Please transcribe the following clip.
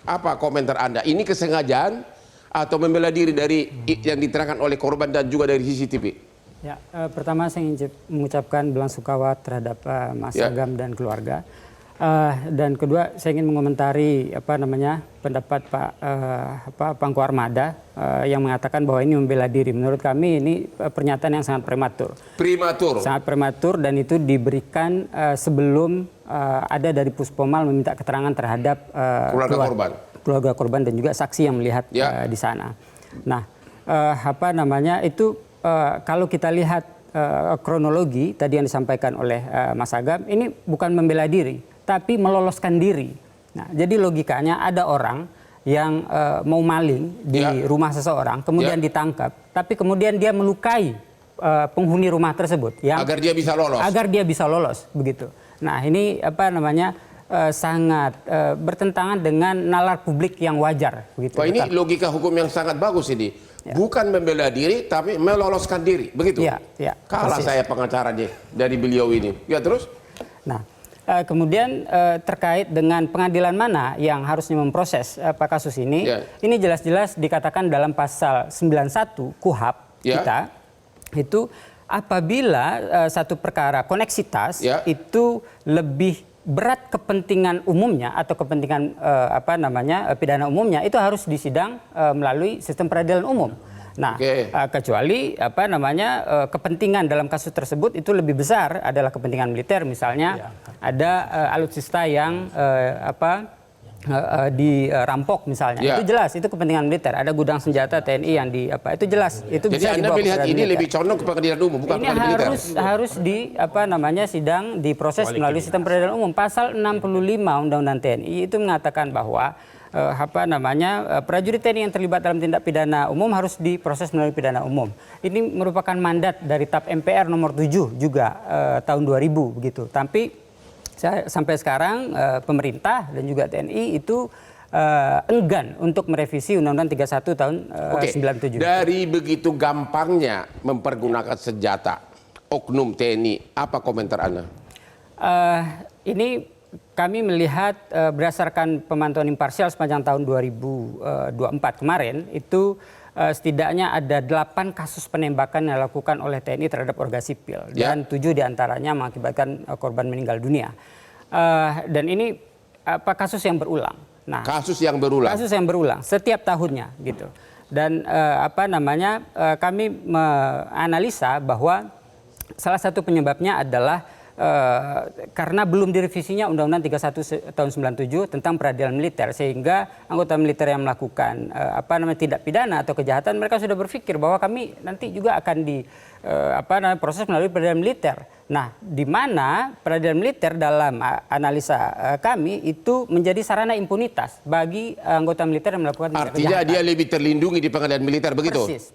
Apa komentar Anda? Ini kesengajaan atau membela diri dari yang diterangkan oleh korban dan juga dari CCTV? Ya, pertama saya ingin mengucapkan belasungkawa terhadap Mas Agam dan keluarga. Dan kedua saya ingin mengomentari pendapat Pak Pangku Armada yang mengatakan bahwa ini membela diri. Menurut kami ini pernyataan yang sangat prematur. Sangat prematur, dan itu diberikan sebelum ada dari Puspomal meminta keterangan terhadap keluarga korban dan juga saksi yang melihat di sana. Nah, kalau kita lihat kronologi tadi yang disampaikan oleh Mas Agam, ini bukan membela diri, tapi meloloskan diri. Nah, jadi logikanya ada orang yang mau maling di rumah seseorang, kemudian ditangkap, tapi kemudian dia melukai penghuni rumah tersebut, agar dia bisa lolos. Agar dia bisa lolos, begitu. Nah, ini sangat bertentangan dengan nalar publik yang wajar. Begitu. Wah, ini logika hukum yang sangat bagus ini. Bukan membela diri, tapi meloloskan diri, begitu? Kalah saya pengacara dari beliau ini. Ya, terus? Nah, kemudian terkait dengan pengadilan mana yang harusnya memproses kasus ini, ini jelas-jelas dikatakan dalam pasal 91 KUHAP kita, itu apabila satu perkara koneksitas itu lebih berat kepentingan umumnya atau kepentingan pidana umumnya, itu harus disidang melalui sistem peradilan umum. Nah, kecuali kepentingan dalam kasus tersebut itu lebih besar adalah kepentingan militer, misalnya ada alutsista yang dirampok misalnya, itu jelas itu kepentingan militer. Ada gudang senjata TNI yang itu jelas itu. Jadi bisa Anda melihat ini lebih condong ke pengadilan umum, bukan ini pengadilan militer. harus sidang diproses melalui sistem peradilan umum. Pasal 65 Undang-Undang TNI itu mengatakan bahwa prajurit TNI yang terlibat dalam tindak pidana umum harus diproses melalui pidana umum. Ini merupakan mandat dari TAP MPR nomor 7 juga tahun 2000 begitu. Tapi sampai sekarang pemerintah dan juga TNI itu enggan untuk merevisi Undang-Undang 31 tahun 97. Dari begitu gampangnya mempergunakan senjata oknum TNI, apa komentar Anda? Ini kami melihat berdasarkan pemantauan imparsial sepanjang tahun 2024 kemarin, itu setidaknya ada 8 kasus penembakan yang dilakukan oleh TNI terhadap warga sipil, dan 7 diantaranya mengakibatkan korban meninggal dunia. Dan ini kasus yang berulang. Nah, kasus yang berulang setiap tahunnya gitu. Dan kami menganalisa bahwa salah satu penyebabnya adalah karena belum direvisinya Undang-Undang 31 tahun 97 tentang peradilan militer, sehingga anggota militer yang melakukan tindak pidana atau kejahatan, mereka sudah berpikir bahwa kami nanti juga akan proses melalui peradilan militer. Nah, di mana peradilan militer dalam analisa kami itu menjadi sarana impunitas bagi anggota militer yang melakukan tindak kejahatan. Artinya dia lebih terlindungi di pengadilan militer, begitu? Persis.